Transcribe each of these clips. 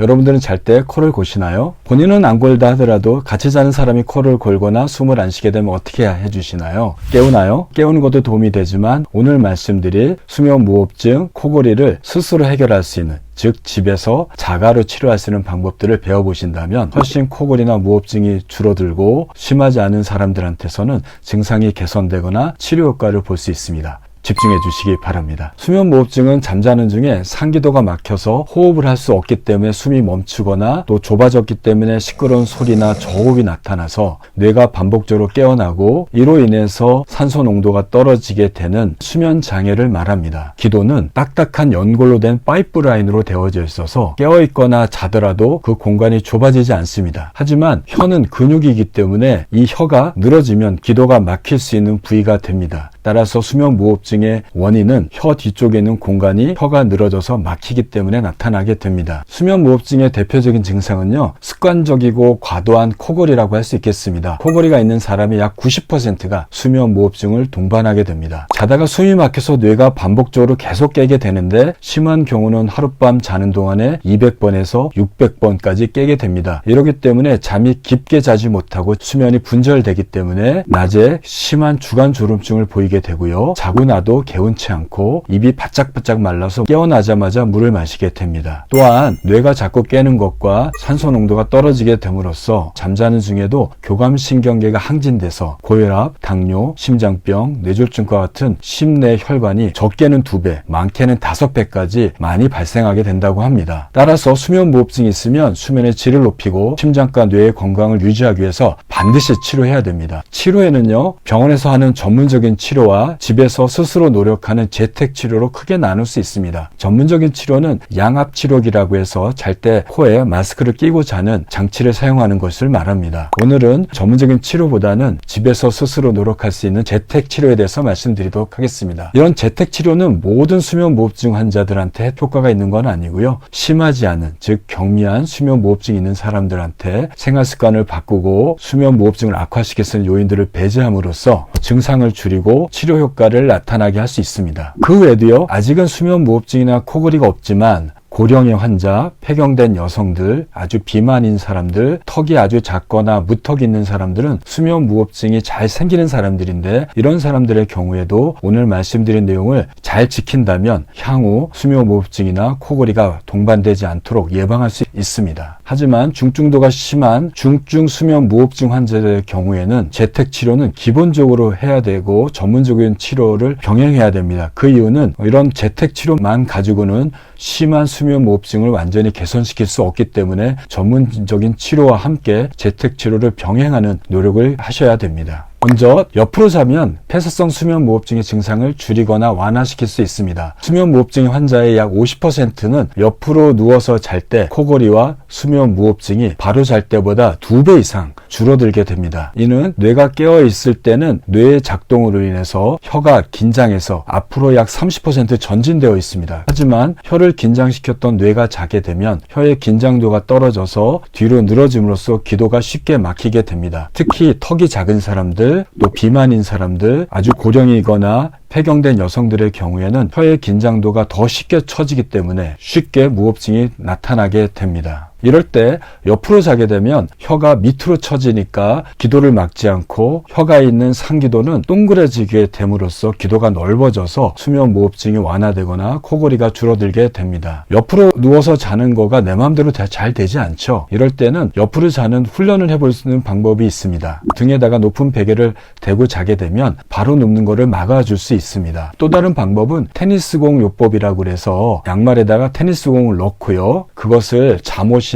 여러분들은 잘 때 코를 고시나요? 본인은 안 골다 하더라도 같이 자는 사람이 코를 골거나 숨을 안 쉬게 되면 어떻게 해주시나요? 깨우나요? 깨우는 것도 도움이 되지만 오늘 말씀드릴 수면무호흡증, 코골이를 스스로 해결할 수 있는, 즉 집에서 자가로 치료할 수 있는 방법들을 배워보신다면 훨씬 코골이나 무호흡증이 줄어들고 심하지 않은 사람들한테서는 증상이 개선되거나 치료 효과를 볼 수 있습니다. 집중해 주시기 바랍니다. 수면무호흡증은 잠자는 중에 상기도가 막혀서 호흡을 할 수 없기 때문에 숨이 멈추거나 또 좁아졌기 때문에 시끄러운 소리나 저호흡이 나타나서 뇌가 반복적으로 깨어나고 이로 인해서 산소 농도가 떨어지게 되는 수면 장애를 말합니다. 기도는 딱딱한 연골로 된 파이프라인으로 되어져 있어서 깨어있거나 자더라도 그 공간이 좁아지지 않습니다. 하지만 혀는 근육이기 때문에 이 혀가 늘어지면 기도가 막힐 수 있는 부위가 됩니다. 따라서 수면무호흡증의 원인은 혀 뒤쪽에 있는 공간이 혀가 늘어져서 막히기 때문에 나타나게 됩니다. 수면무호흡증의 대표적인 증상은요, 습관적이고 과도한 코골이라고 할 수 있겠습니다. 코골이가 있는 사람의 약 90%가 수면무호흡증을 동반하게 됩니다. 자다가 숨이 막혀서 뇌가 반복적으로 계속 깨게 되는데 심한 경우는 하룻밤 자는 동안에 200번에서 600번까지 깨게 됩니다. 이러기 때문에 잠이 깊게 자지 못하고 수면이 분절되기 때문에 낮에 심한 주간졸음증을 보이게 되고요. 자고 나도 개운치 않고 입이 바짝바짝 말라서 깨어나자마자 물을 마시게 됩니다. 또한 뇌가 자꾸 깨는 것과 산소 농도가 떨어지게 됨으로써 잠자는 중에도 교감신경계가 항진돼서 고혈압, 당뇨, 심장병, 뇌졸중과 같은 심내 혈관이 적게는 2배, 많게는 5배까지 많이 발생하게 된다고 합니다. 따라서 수면무호흡증이 있으면 수면의 질을 높이고 심장과 뇌의 건강을 유지하기 위해서 반드시 치료해야 됩니다. 치료에는요, 병원에서 하는 전문적인 치료와 집에서 스스로 노력하는 재택치료로 크게 나눌 수 있습니다. 전문적인 치료는 양압치료기라고 해서 잘 때 코에 마스크를 끼고 자는 장치를 사용하는 것을 말합니다. 오늘은 전문적인 치료보다는 집에서 스스로 노력할 수 있는 재택치료에 대해서 말씀드리도록 하겠습니다. 이런 재택치료는 모든 수면무호흡증 환자들한테 효과가 있는 건 아니고요. 심하지 않은, 즉 경미한 수면무호흡증이 있는 사람들한테 생활습관을 바꾸고 수면무호흡증을 악화시킬 수 있는 요인들을 배제함으로써 증상을 줄이고 치료 효과를 나타나게 할 수 있습니다. 그 외에도요, 아직은 수면무호흡증이나 코골이가 없지만 고령의 환자, 폐경된 여성들, 아주 비만인 사람들, 턱이 아주 작거나 무턱이 있는 사람들은 수면무호흡증이 잘 생기는 사람들인데 이런 사람들의 경우에도 오늘 말씀드린 내용을 잘 지킨다면 향후 수면무호흡증이나 코골이가 동반되지 않도록 예방할 수 있습니다. 하지만 중증도가 심한 중증 수면무호흡증 환자들의 경우에는 재택치료는 기본적으로 해야 되고 전문적인 치료를 병행해야 됩니다. 그 이유는 이런 재택치료만 가지고는 심한 수면무호흡증을 완전히 개선시킬 수 없기 때문에 전문적인 치료와 함께 재택치료를 병행하는 노력을 하셔야 됩니다. 먼저 옆으로 자면 폐쇄성 수면무호흡증의 증상을 줄이거나 완화시킬 수 있습니다. 수면무호흡증 환자의 약 50%는 옆으로 누워서 잘 때 코골이와 수면무호흡증이 바로 잘 때보다 2배 이상 줄어들게 됩니다. 이는 뇌가 깨어있을 때는 뇌의 작동으로 인해서 혀가 긴장해서 앞으로 약 30% 전진되어 있습니다. 하지만 혀를 긴장시켰던 뇌가 자게 되면 혀의 긴장도가 떨어져서 뒤로 늘어짐으로써 기도가 쉽게 막히게 됩니다. 특히 턱이 작은 사람들, 또 비만인 사람들, 아주 고령이거나 폐경된 여성들의 경우에는 혀의 긴장도가 더 쉽게 처지기 때문에 쉽게 무호흡증이 나타나게 됩니다. 이럴 때 옆으로 자게 되면 혀가 밑으로 처지니까 기도를 막지 않고 혀가 있는 상기도는 동그래지게 됨으로써 기도가 넓어져서 수면무호흡증이 완화되거나 코골이가 줄어들게 됩니다. 옆으로 누워서 자는 거가 내 마음대로 잘 되지 않죠. 이럴 때는 옆으로 자는 훈련을 해볼 수 있는 방법이 있습니다. 등에다가 높은 베개를 대고 자게 되면 바로 눕는 거를 막아줄 수 있습니다. 또 다른 방법은 테니스공 요법이라고 해서 양말에다가 테니스공을 넣고요. 그것을 잠옷이나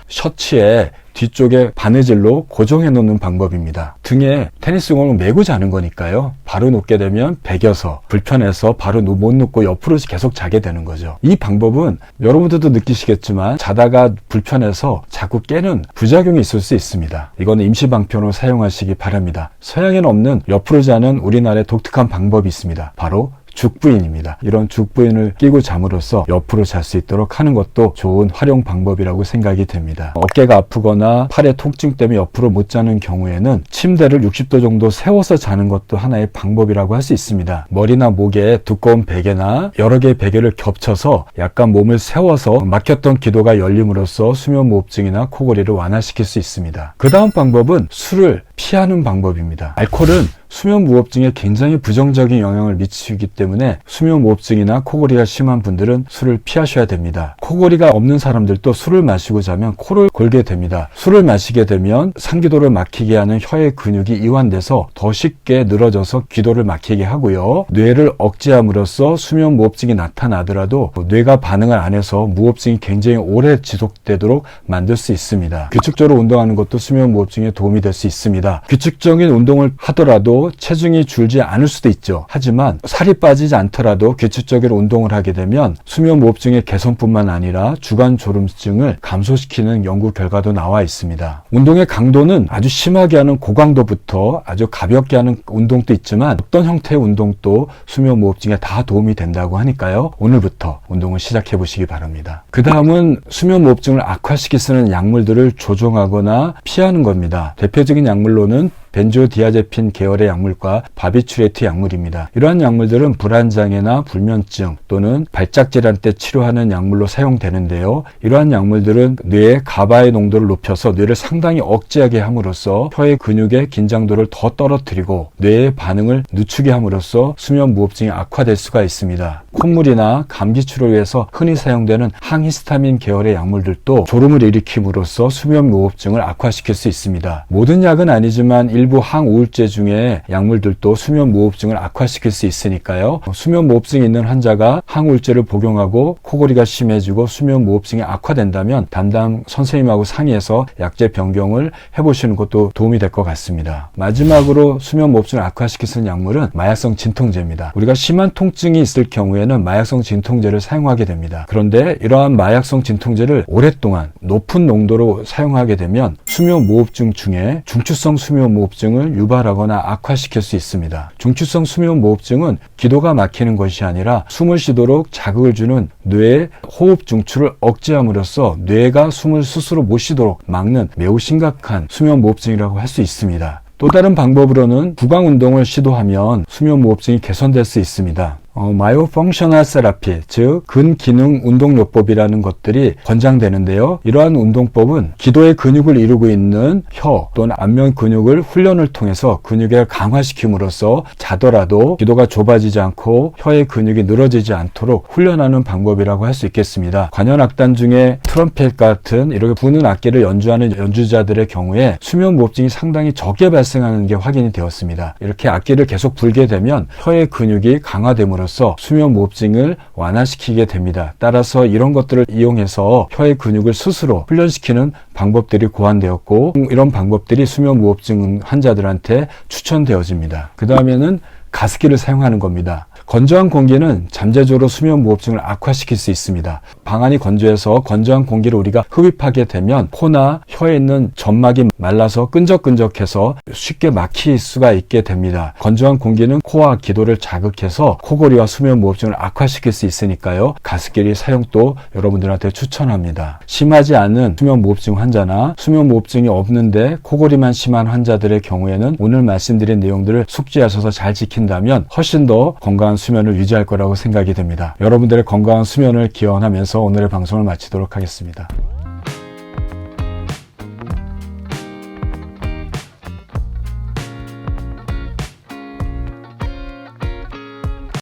셔츠에 뒤쪽에 바느질로 고정해 놓는 방법입니다. 등에 테니스공을 메고 자는 거니까요. 바로 눕게 되면 베겨서 불편해서 바로 못 눕고 옆으로 계속 자게 되는 거죠. 이 방법은 여러분들도 느끼시겠지만 자다가 불편해서 자꾸 깨는 부작용이 있을 수 있습니다. 이거는 임시방편으로 사용하시기 바랍니다. 서양에는 없는 옆으로 자는 우리나라의 독특한 방법이 있습니다. 바로 죽부인입니다. 이런 죽부인을 끼고 잠으로써 옆으로 잘 수 있도록 하는 것도 좋은 활용 방법이라고 생각이 됩니다. 어깨가 아프거나 팔의 통증 때문에 옆으로 못 자는 경우에는 침대를 60도 정도 세워서 자는 것도 하나의 방법이라고 할 수 있습니다. 머리나 목에 두꺼운 베개나 여러 개의 베개를 겹쳐서 약간 몸을 세워서 막혔던 기도가 열림으로써 수면무호흡증이나 코골이를 완화시킬 수 있습니다. 그 다음 방법은 술을 피하는 방법입니다. 알코올은 수면무호흡증에 굉장히 부정적인 영향을 미치기 때문에 수면무호흡증이나 코골이가 심한 분들은 술을 피하셔야 됩니다. 코골이가 없는 사람들도 술을 마시고 자면 코를 골게 됩니다. 술을 마시게 되면 상기도를 막히게 하는 혀의 근육이 이완돼서 더 쉽게 늘어져서 기도를 막히게 하고요. 뇌를 억제함으로써 수면무호흡증이 나타나더라도 뇌가 반응을 안 해서 무호흡증이 굉장히 오래 지속되도록 만들 수 있습니다. 규칙적으로 운동하는 것도 수면무호흡증에 도움이 될 수 있습니다. 규칙적인 운동을 하더라도 체중이 줄지 않을 수도 있죠. 하지만 살이 빠지지 않더라도 규칙적으로 운동을 하게 되면 수면무호흡증의 개선뿐만 아니라 주간졸음증을 감소시키는 연구 결과도 나와 있습니다. 운동의 강도는 아주 심하게 하는 고강도부터 아주 가볍게 하는 운동도 있지만 어떤 형태의 운동도 수면무호흡증에 다 도움이 된다고 하니까요. 오늘부터 운동을 시작해 보시기 바랍니다. 그 다음은 수면무호흡증을 악화시키 쓰는 약물들을 조정하거나 피하는 겁니다. 대표적인 약물로는 벤조디아제핀 계열의 약물과 바비추레트 약물입니다. 이러한 약물들은 불안장애나 불면증 또는 발작질환 때 치료하는 약물로 사용되는데요. 이러한 약물들은 뇌의 가바의 농도를 높여서 뇌를 상당히 억제하게 함으로써 혀의 근육의 긴장도를 더 떨어뜨리고 뇌의 반응을 늦추게 함으로써 수면무호흡증이 악화될 수가 있습니다. 콧물이나 감기 치료를 위해서 흔히 사용되는 항히스타민 계열의 약물들도 졸음을 일으킴으로써 수면무호흡증을 악화시킬 수 있습니다. 모든 약은 아니지만 일부 항우울제 중에 약물들도 수면무호흡증을 악화시킬 수 있으니까요. 수면무호흡증이 있는 환자가 항우울제를 복용하고 코골이가 심해지고 수면무호흡증이 악화된다면 담당 선생님하고 상의해서 약제 변경을 해보시는 것도 도움이 될 것 같습니다. 마지막으로 수면무호흡증을 악화시킬 수 있는 약물은 마약성 진통제입니다. 우리가 심한 통증이 있을 경우에는 마약성 진통제를 사용하게 됩니다. 그런데 이러한 마약성 진통제를 오랫동안 높은 농도로 사용하게 되면 수면무호흡증 중에 중추성 수면무호흡증을 유발하거나 악화시킬 수 있습니다. 중추성 수면무호흡증은 기도가 막히는 것이 아니라 숨을 쉬도록 자극을 주는 뇌의 호흡 중추를 억제함으로써 뇌가 숨을 스스로 못 쉬도록 막는 매우 심각한 수면무호흡증이라고 할 수 있습니다. 또 다른 방법으로는 구강운동을 시도하면 수면무호흡증이 개선될 수 있습니다. 마이오펑셔널 세라피, 즉 근기능 운동요법이라는 것들이 권장되는데요. 이러한 운동법은 기도의 근육을 이루고 있는 혀 또는 안면 근육을 훈련을 통해서 근육을 강화시킴으로써 자더라도 기도가 좁아지지 않고 혀의 근육이 늘어지지 않도록 훈련하는 방법이라고 할 수 있겠습니다. 관현악단 중에 트럼펫 같은 이렇게 부는 악기를 연주하는 연주자들의 경우에 수면무호흡증이 상당히 적게 발생하는 게 확인이 되었습니다. 이렇게 악기를 계속 불게 되면 혀의 근육이 강화됨으로써 수면무호흡증을 완화시키게 됩니다. 따라서 이런 것들을 이용해서 혀의 근육을 스스로 훈련시키는 방법들이 고안되었고 이런 방법들이 수면무호흡증 환자들한테 추천되어집니다. 그 다음에는 가습기를 사용하는 겁니다. 건조한 공기는 잠재적으로 수면무호흡증을 악화시킬 수 있습니다. 방안이 건조해서 건조한 공기를 우리가 흡입하게 되면 코나 혀에 있는 점막이 말라서 끈적끈적해서 쉽게 막힐 수가 있게 됩니다. 건조한 공기는 코와 기도를 자극해서 코골이와 수면무호흡증을 악화시킬 수 있으니까요. 가습기의 사용도 여러분들한테 추천합니다. 심하지 않은 수면무호흡증 환자나 수면무호흡증이 없는데 코골이만 심한 환자들의 경우에는 오늘 말씀드린 내용들을 숙지하셔서 잘 지킨다면 훨씬 더 건강한 수면을 유지할 거라고 생각이 됩니다. 여러분들의 건강한 수면을 기원하면서 오늘의 방송을 마치도록 하겠습니다.